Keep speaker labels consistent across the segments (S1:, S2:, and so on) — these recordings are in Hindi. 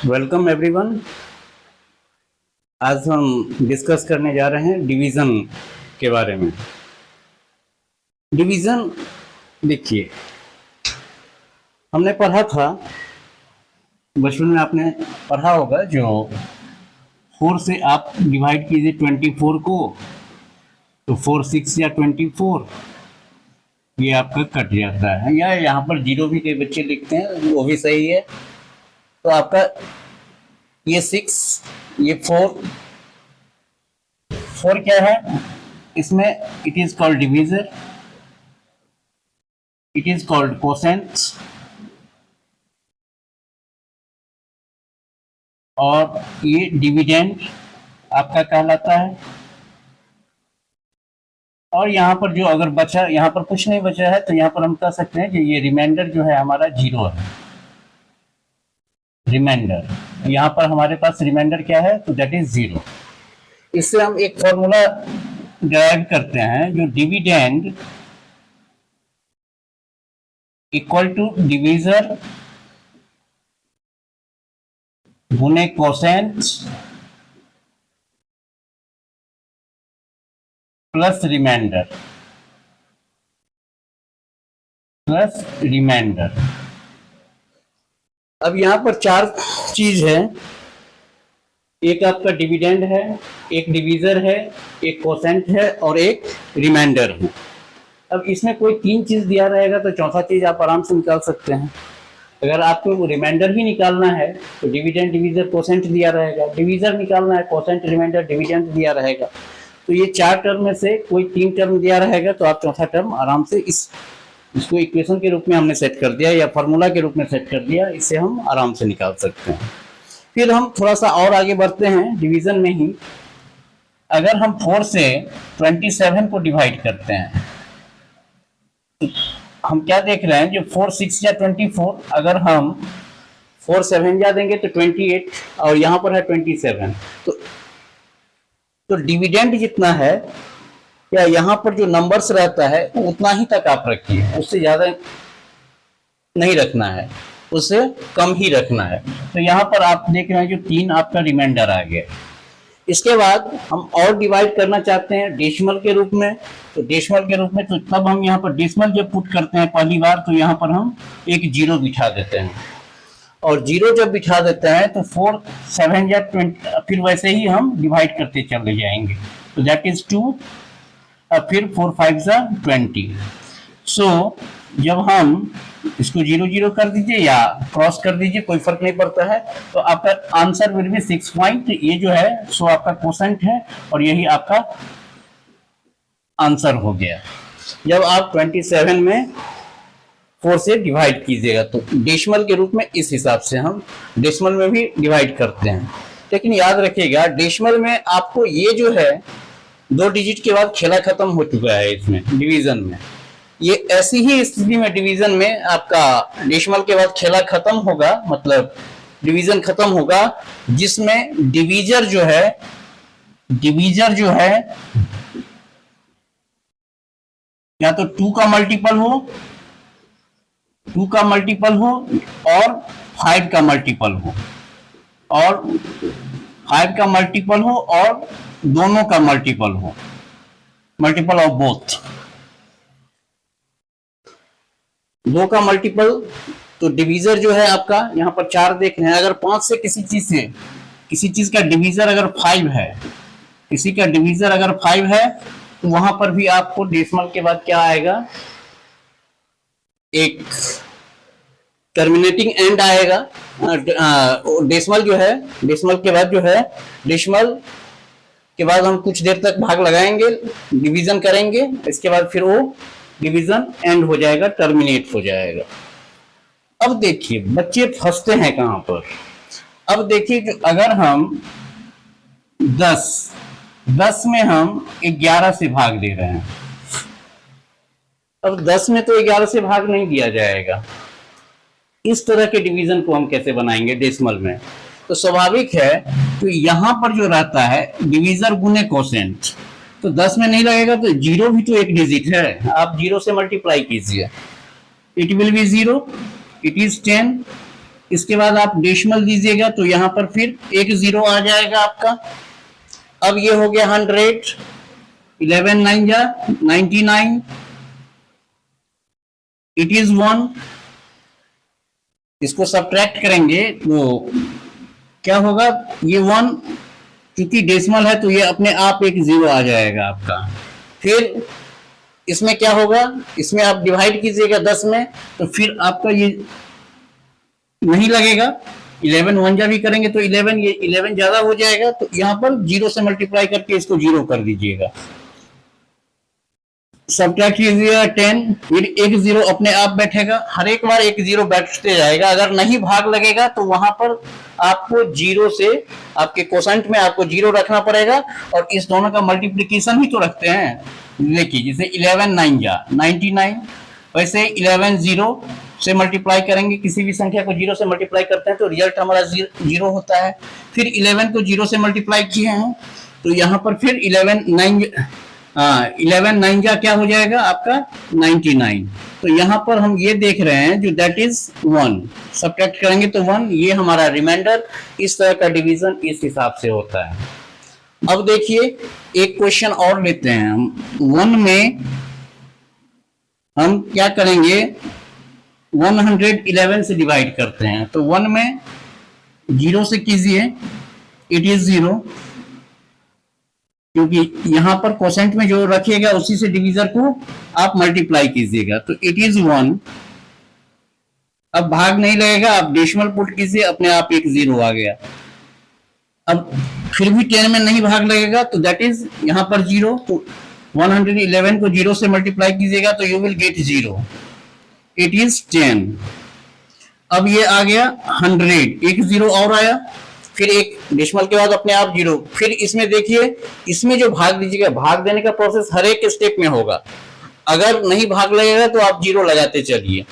S1: Welcome everyone. आज हम डिस्कस करने जा रहे हैं डिवीज़न के बारे में। डिवीज़न देखिए, हमने पढ़ा था बचपन में, आपने पढ़ा होगा, जो 4 से आप डिवाइड कीजिए 24 को तो 4 6 या 24 ये आपका कट जाता है, या यहाँ पर जीरो भी कई बच्चे लिखते हैं, वो भी सही है। तो आपका ये 6, ये 4 क्या है इसमें? It is called divisor, it is called quotient, और ये डिविडेंड आपका कहलाता है। और यहाँ पर जो अगर बचा, यहाँ पर कुछ नहीं बचा है, तो यहाँ पर हम कह सकते हैं कि ये रिमाइंडर जो है हमारा 0 है। रिमाइंडर, यहाँ पर हमारे पास रिमाइंडर क्या है? तो दैट इज 0। इससे हम एक फॉर्मूला डिराइव करते हैं, जो डिविडेंड इक्वल टू डिवीजर गुने कोसेंट प्लस रिमाइंडर अब यहाँ पर 4 चीज है। एक आपका डिविडेंड है, एक डिवीजर है, एक कोसेंट है और एक रिमाइंडर है। अब इसमें कोई 3 चीज दिया रहेगा तो चौथा चीज आप आराम से निकाल सकते हैं। अगर आपको रिमाइंडर ही निकालना है तो डिविडेंड, डिवीजर, कोसेंट दिया रहेगा। डिवीजर निकालना है, कोसेंट, रिमाइंडर, डिविडेंड दिया रहेगा। तो ये 4 टर्म में से कोई 3 टर्म दिया रहेगा तो आप चौथा टर्म आराम से इसको इक्वेशन के रूप में हमने सेट कर दिया, या फार्मूला के रूप में सेट कर दिया, इससे हम आराम से निकाल सकते हैं। फिर हम थोड़ा सा और आगे बढ़ते हैं डिवीजन में ही। अगर हम 4 से 27 को डिवाइड करते हैं, हम क्या देख रहे हैं? जो 4 6 या 24, अगर हम 4 7 जा देंगे तो 28, और यहाँ पर है 27। तो डिविडेंड जितना है, या यहाँ पर जो नंबर्स रहता है उतना ही तक आप रखिए, उससे ज्यादा नहीं रखना है, उससे कम ही रखना है। तो यहाँ पर आप देख रहे हैं जो 3 आपका रिमाइंडर आ गया। इसके बाद हम और डिवाइड करना चाहते हैं डेसिमल के रूप में। तो डेसिमल के रूप में तो तब हम यहाँ पर डेसिमल जब पुट करते हैं पहली बार, तो यहाँ पर हम एक 0 बिठा देते हैं, और 0 जब बिठा देते हैं तो 4 7 या 20, फिर वैसे ही हम डिवाइड करते चले जाएंगे। तो दैट इज 2, फिर 4 5 20। सो जब हम इसको 0 0 कर दीजिए या क्रॉस कर दीजिए, कोई फर्क नहीं पड़ता है, तो आपका आंसर विल बी 6 पॉइंट। ये जो है सो आपका कोसेंट है, और यही आपका आंसर हो गया। जब आप 27 में 4 से डिवाइड कीजिएगा तो डेसिमल के रूप में इस हिसाब से हम डेसिमल में भी डिवाइड करते हैं। लेकिन याद रखिएगा, डेसिमल में आपको ये जो है 2 डिजिट के बाद खेला खत्म हो चुका है। इसमें डिवीजन में ये ऐसी ही स्थिति में डिवीजन में आपका डेसिमल के बाद खेला खत्म होगा, मतलब डिवीजन खत्म होगा, जिसमें डिवीजर जो है या तो 2 का मल्टीपल हो, 2 का मल्टीपल हो, और 5 का मल्टीपल हो, और 5 का मल्टीपल हो, और दोनों का मल्टीपल हो, मल्टीपल ऑफ बोथ। 2 का मल्टीपल, तो डिवीजर जो है आपका यहाँ पर 4 देख रहे हैं। अगर 5 से किसी चीज का डिवीजर अगर 5 है, किसी का डिवीजर अगर 5 है, तो वहां पर भी आपको डेसिमल के बाद क्या आएगा? एक टर्मिनेटिंग एंड आएगा। डेसिमल जो है, डेसिमल के बाद जो है, डेसिमल के बाद हम कुछ देर तक भाग लगाएंगे, डिवीजन करेंगे, इसके बाद फिर वो डिवीजन एंड हो जाएगा, टर्मिनेट हो जाएगा। अब देखिए बच्चे फंसते हैं कहां पर। अब देखिए कि अगर हम 10 में हम 11 से भाग दे रहे हैं, अब 10 में तो 11 से भाग नहीं दिया जाएगा। इस तरह के डिवीजन को हम कैसे बनाएंगे डेसिमल में? तो स्वाभाविक है, तो यहां पर जो रहता है डिवीजर गुने कोसेंट, तो 10 में नहीं लगेगा, तो 0 भी तो एक डिजिट है, आप 0 से मल्टीप्लाई कीजिए, it will be 0, it is 10, इसके बाद आप डेसिमल दीजिएगा तो यहाँ पर फिर एक जीरो आ जाएगा आपका। अब ये हो गया 100, 11 9 जा 99, इट इज 1। इसको सब्ट्रैक्ट करेंगे तो क्या होगा, ये 1 क्योंकि डेसिमल है तो ये अपने आप एक जीरो आ जाएगा आपका। फिर इसमें क्या होगा, इसमें आप डिवाइड कीजिएगा 10 में तो फिर आपका ये नहीं लगेगा। 11 1 जा भी करेंगे तो 11, ये 11 ज्यादा हो जाएगा तो यहाँ पर जीरो से मल्टीप्लाई करके इसको जीरो कर दीजिएगा। सब्ट्रैक्ट कीजिएगा 10, फिर एक जीरो अपने आप बैठेगा, हर एक बार एक जीरो बैठते जाएगा। अगर नहीं भाग लगेगा तो वहां पर आपको जीरो से आपके कोसेंट में आपको जीरो रखना पड़ेगा और इस दोनों का मल्टीप्लिकेशन ही तो रखते हैं। देखिए जैसे 11 9 जा 99, वैसे 11 जीरो से मल्टीप्लाई करेंगे, किसी भी संख्या को जीरो से मल्टीप्लाई करते हैं तो रिजल्ट हमारा जीरो होता है। फिर 11 को जीरो से मल्टीप्लाई किए हैं तो यहाँ पर फिर 11 9 जा क्या हो जाएगा आपका 99। तो यहाँ पर हम ये देख रहे हैं जो दैट इज 1, सब्ट्रैक्ट करेंगे तो 1, ये हमारा रिमाइंडर। इस तरह का डिवीजन इस हिसाब से होता है। अब देखिए एक क्वेश्चन और लेते हैं हम। 1 में हम क्या करेंगे, 111 से डिवाइड करते हैं तो 1 में जीरो से कीजिए, इट इज 0, क्योंकि यहां पर कोसेंट में जो रखिएगा उसी से डिवीजर को आप मल्टीप्लाई कीजिएगा तो इट इज 1। अब भाग नहीं लगेगा, आप डेसिमल पुट कीजिए, अपने आप एक जीरो आ गया। अब फिर भी 10 में नहीं भाग लगेगा तो दैट इज यहां पर जीरो, तो 111 को जीरो से मल्टीप्लाई कीजिएगा तो you will get zero, it is 10। अब ये आ गया 100, एक जीरो और आया, फिर एक डेसिमल के बाद अपने आप जीरो। फिर इसमें देखिए, इसमें जो भाग दीजिएगा, भाग देने का प्रोसेस हर एक स्टेप में होगा। अगर नहीं भाग लगेगा तो आप जीरो लगाते चलिए।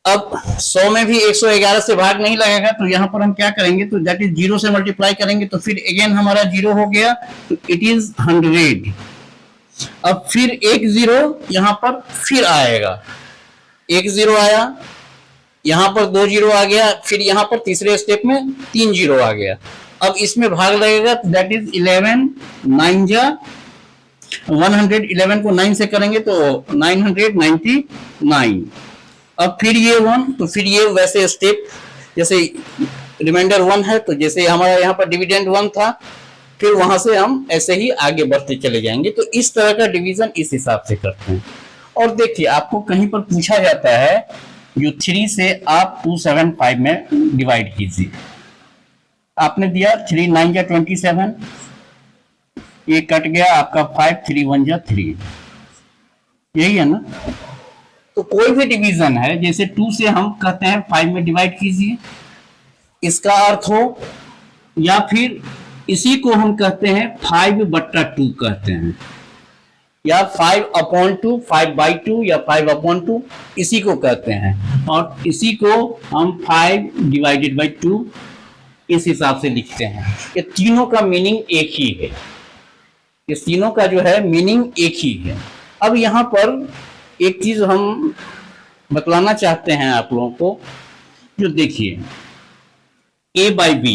S1: अब 100 में भी 111 से भाग नहीं लगेगा तो यहां पर हम क्या करेंगे, तो दैट इज जीरो से मल्टीप्लाई करेंगे तो फिर अगेन हमारा जीरो हो गया तो इट इज 100। अब फिर एक जीरो यहां पर फिर आएगा, एक जीरो आया, यहां पर 2 जीरो आ गया, फिर यहां पर तीसरे स्टेप में 3 जीरो आ गया। अब इसमें भाग लगेगा तो दैट इज 11 9 जा 111 को 9 से करेंगे तो 999। अब फिर ये 1, तो फिर ये वैसे स्टेप, जैसे रिमाइंडर 1 है तो जैसे हमारा यहाँ पर डिविडेंड 1 था, फिर वहां से हम ऐसे ही आगे बढ़ते चले जाएंगे। तो इस तरह का डिवीजन इस हिसाब से करते हैं। और देखिए आपको कहीं पर पूछा जाता है जो 3 से आप 275 में डिवाइड कीजिए, आपने दिया 3 9 जा 27, ये कट गया आपका 5 3 1 जा 3, यही है ना। तो कोई भी डिवीजन है, जैसे 2 से हम कहते हैं 5 में डिवाइड कीजिए, इसका अर्थ हो, या फिर इसी को हम कहते हैं 5/2 कहते हैं, या 5/2, 5/2 या 5/2, इसी को कहते हैं। और इसी को हम 5/2 इस हिसाब से लिखते हैं। ये तीनों का मीनिंग एक ही है, ये तीनों का जो है मीनिंग एक ही है। अब यहाँ पर एक चीज हम बतलाना चाहते हैं आप लोगों को, जो देखिए a by b,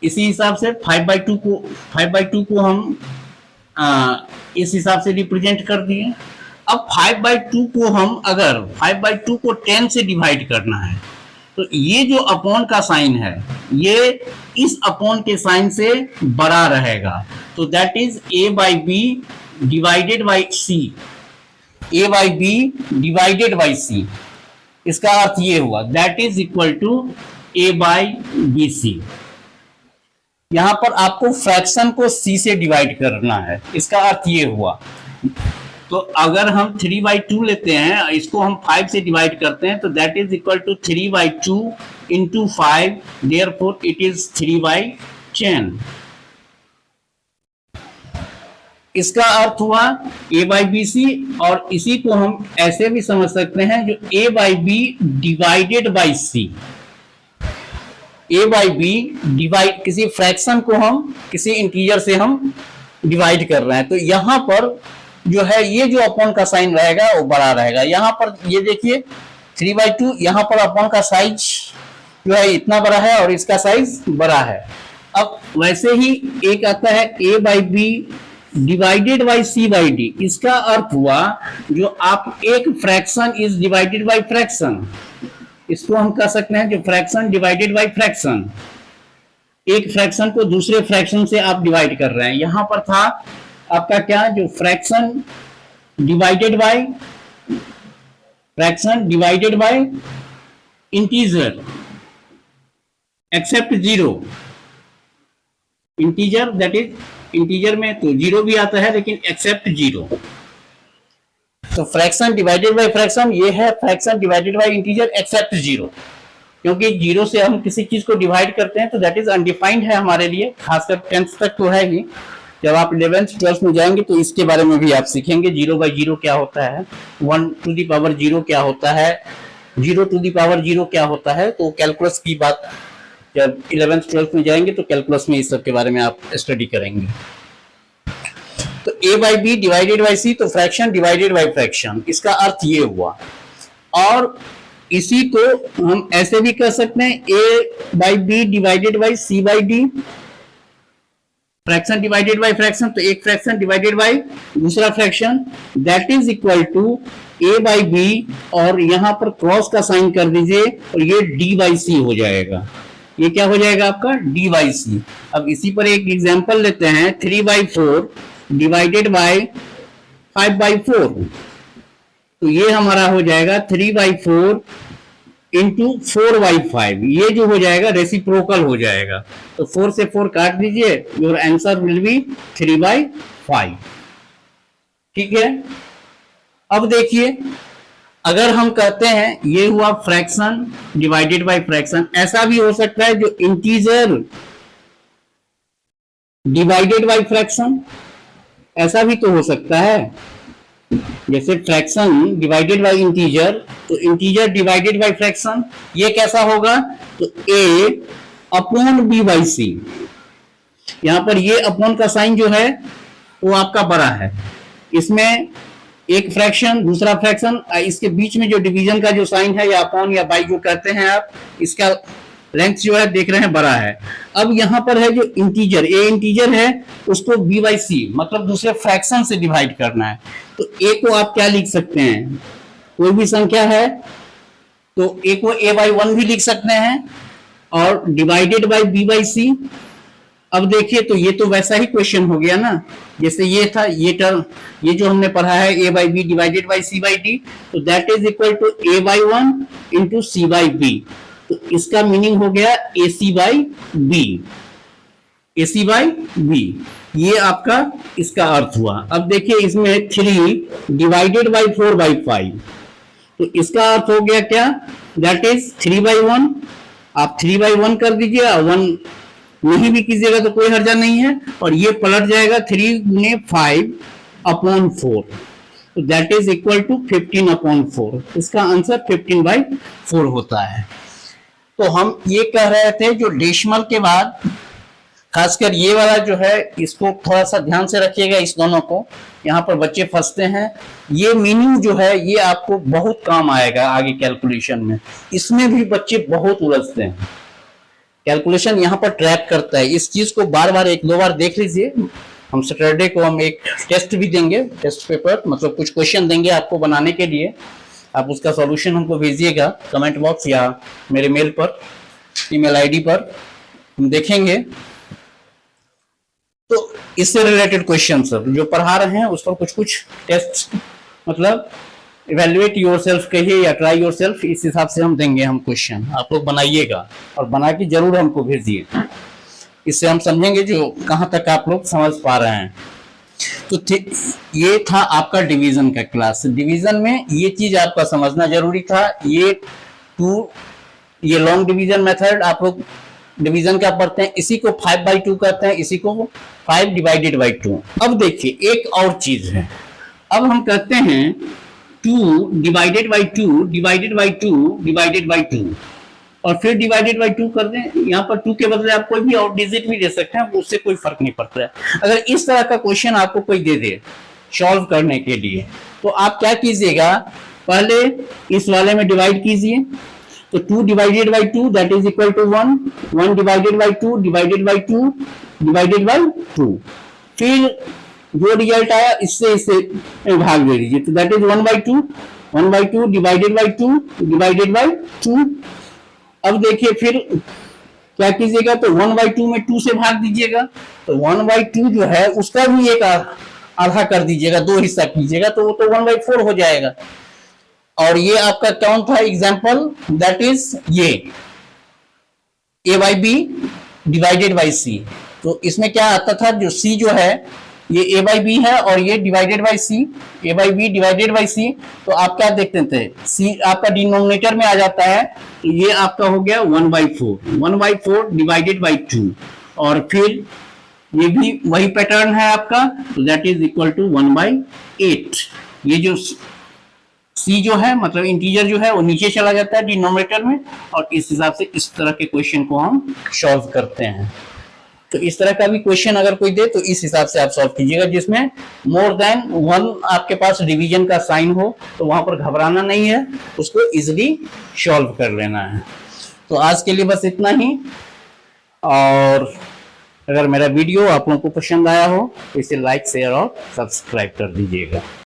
S1: इसी हिसाब से 5/2 को हम इस हिसाब से रिप्रेजेंट कर दिए। अब 5/2 को हम अगर 5/2 को 10 से डिवाइड करना है तो ये जो अपॉन का साइन है ये इस अपॉन के साइन से बड़ा रहेगा, तो that is a/b divided by c, a/b divided by c। इसका अर्थ ये हुआ that is equal to a/bc। यहां पर आपको फ्रैक्शन को c से डिवाइड करना है, इसका अर्थ ये हुआ। तो अगर हम 3/2 लेते हैं, इसको हम 5 से डिवाइड करते हैं तो that is equal to 3/2 into 5, therefore it is 3/10। इसका अर्थ हुआ a/bc, और इसी को हम ऐसे भी समझ सकते हैं जो a/b divided by c। a/b divide, किसी फ्रैक्शन को हम किसी इंटीजर से हम डिवाइड कर रहे हैं, तो यहां पर जो है ये जो अपॉन का साइन रहेगा वो बड़ा रहेगा। यहाँ पर ये देखिए 3/2, यहाँ पर अपॉन का साइज जो है इतना बड़ा है और इसका साइज बड़ा है। अब वैसे ही एक आता है a/b डिवाइडेड बाई c/d। इसका अर्थ हुआ जो आप एक fraction is divided by fraction, इसको हम कह सकते हैं जो फ्रैक्शन डिवाइडेड बाई फ्रैक्शन, एक फ्रैक्शन को दूसरे फ्रैक्शन से आप डिवाइड कर रहे हैं। यहां पर था आपका क्या, जो fraction divided by integer except zero. Integer that is integer में तो जीरो भी आता है लेकिन एक्सेप्ट जीरो। तो फ्रैक्शन डिवाइडेड बाय फ्रैक्शन ये है fraction divided by integer except zero, क्योंकि जीरो से हम किसी चीज को डिवाइड करते हैं तो दैट इज अनडिफाइंड है हमारे लिए, खासकर 10th तक तो है ही। जब आप 11th 12th में जाएंगे तो इसके बारे में भी आप सीखेंगे, 0/0 क्या होता है, 1/0 क्या होता है, 0/0 क्या होता है। तो कैलकुलस की बात जब 11th 12th में जाएंगे तो कैलकुलस में इस सब के बारे में आप स्टडी करेंगे। तो a/b डिवाइडेड बाई c, तो फ्रैक्शन डिवाइडेड बाई फ्रैक्शन, इसका अर्थ ये हुआ। और इसी को हम ऐसे भी कर सकते हैं a/b divided by c/d, fraction divided by fraction, तो एक फ्रैक्शन डिवाइडेड बाई दूसरा fraction, that is equal to a/b और यहां पर क्रॉस का साइन कर दीजिए और ये d/c हो जाएगा। ये क्या हो जाएगा आपका d/c। अब इसी पर एक एग्जांपल लेते हैं, 3/4 डिवाइडेड बाई 5/4, तो ये हमारा हो जाएगा 3/4 इंटू 4/5, ये जो हो जाएगा रेसिप्रोकल हो जाएगा। तो 4 से 4 काट दीजिए, योर आंसर विल बी 3/5। ठीक है। अब देखिए अगर हम कहते हैं ये हुआ फ्रैक्शन डिवाइडेड बाय फ्रैक्शन, ऐसा भी हो सकता है जो इंटीजर डिवाइडेड बाय फ्रैक्शन, ऐसा भी तो हो सकता है। जैसे फ्रैक्शन डिवाइडेड बाय इंटीजर, तो इंटीजर डिवाइडेड बाय फ्रैक्शन, ये कैसा होगा, तो a/b/c। यहां पर ये अपॉन का साइन जो है वो आपका बड़ा है, इसमें एक फ्रैक्शन दूसरा फ्रैक्शन, इसके बीच में जो डिवीजन का जो साइन है या अपॉन या बाई जो कहते हैं आप, इसका लेंथ जो है देख रहे हैं बड़ा है। अब यहां पर है जो इंटीजर, ए इंटीजर है, उसको b/c मतलब दूसरे फ्रैक्शन से डिवाइड करना है। तो a को आप क्या लिख सकते हैं, कोई भी संख्या है तो a को a/1 भी लिख सकते हैं और डिवाइडेड बाय b/c। अब देखिए तो ये तो वैसा ही क्वेश्चन हो गया ना, जैसे ये था, ये टर्म ये जो हमने पढ़ा है a/b डिवाइडेड बाय c/d, तो that is equal to a/1 into c/b। तो इसका मीनिंग हो गया ac/b, ac/b, ये आपका इसका अर्थ हुआ। अब देखिए इसमें 3 डिवाइडेड बाय 4/5, तो इसका अर्थ हो गया क्या, दैट इज 3/1। आप 3/1 कर दीजिए, 1 नहीं भी कीजिएगा तो कोई हर्जा नहीं है, और ये पलट जाएगा 3 गुने 5/4, तो दैट इज इक्वल टू 15/4। इसका आंसर 15/4 होता है। तो हम ये कह रहे थे जो डेसिमल के बाद खासकर ये वाला जो है, इसको थोड़ा सा ध्यान से रखिएगा, इस दोनों को, यहाँ पर बच्चे फंसते हैं। ये मीनिंग जो है ये आपको बहुत काम आएगा आगे कैलकुलेशन में, इसमें भी बच्चे बहुत उलझते हैं। कैलकुलेशन यहाँ पर ट्रैप करता है, इस चीज को बार बार 1-2 बार देख लीजिए। हम सैटरडे को हम एक टेस्ट भी देंगे, टेस्ट पेपर मतलब कुछ क्वेश्चन देंगे आपको बनाने के लिए, आप उसका सॉल्यूशन हमको भेजिएगा कमेंट बॉक्स या मेरे मेल पर, ईमेल आईडी पर, हम देखेंगे। तो इससे रिलेटेड क्वेश्चन सब जो पढ़ा रहे हैं उस पर कुछ कुछ टेस्ट मतलब इवेल्युएट योरसेल्फ कहिए या ट्राई योरसेल्फ, इस हिसाब से हम देंगे हम क्वेश्चन, आप लोग बनाइएगा और बना के जरूर हमको भेजिए, इससे हम समझेंगे जो कहां तक आप लोग समझ पा रहे हैं। तो ये था आपका डिवीजन का क्लास। डिवीजन में ये चीज आपका समझना जरूरी था, ये लॉन्ग डिवीजन मेथड आप लोग डिवीजन का पढ़ते हैं, इसी को 5/2 कहते हैं, इसी को 5 डिवाइडेड बाई 2। अब देखिए एक और चीज है, अब हम कहते हैं 2 divided by 2 divided by 2 divided by 2 और फिर डिवाइडेड बाई 2 कर दें। यहाँ पर 2 के बदले आप कोई भी और डिजिट भी दे सकते हैं, उससे कोई फर्क नहीं पड़ता है। अगर इस तरह का क्वेश्चन आपको कोई दे दे सॉल्व करने के लिए। तो आप क्या कीजिएगा, पहले इस वाले में डिवाइड कीजिए, तो 2 divided by 2 that is equal to 1, 1 divided by 2 divided by 2 divided by 2, फिर जो रिजल्ट आया इससे इसे भाग दे दीजिए, तो that is 1 by 2, 1 by 2 divided by 2 divided by 2। अब देखिए फिर क्या कीजिएगा, तो 1 बाई 2 में 2 से भाग दीजिएगा, तो 1 बाई 2 जो है उसका भी एक आधा कर दीजिएगा, 2 हिस्सा कीजिएगा, तो वो तो 1 बाई 4 हो जाएगा। और ये आपका कौन था एग्जाम्पल, दैट इज ये ए by B divided by C. तो इसमें क्या आता था, जो सी जो है ये ए बाई बी है और ये divided by C, A by B divided by C. तो आप क्या देखते थे, सी आपका डिनोमिनेटर में आ जाता है, तो ये आपका हो गया 1 बाई 4, 1 बाई 4 डिवाइडेड बाई 2, और फिर ये भी वही पैटर्न है आपका, तो that is equal to 1 by 8। ये जो सी जो है मतलब इंटीजर जो है वो नीचे चला जाता है डिनोमिनेटर में, और इस हिसाब से इस तरह के क्वेश्चन को हम सॉल्व करते हैं। तो इस तरह का भी क्वेश्चन अगर कोई दे तो इस हिसाब से आप सॉल्व कीजिएगा, जिसमें मोर देन 1 आपके पास डिवीजन का साइन हो, तो वहां पर घबराना नहीं है, उसको इजिली सॉल्व कर लेना है। तो आज के लिए बस इतना ही, और अगर मेरा वीडियो आप लोगों को पसंद आया हो तो इसे लाइक शेयर और सब्सक्राइब कर दीजिएगा।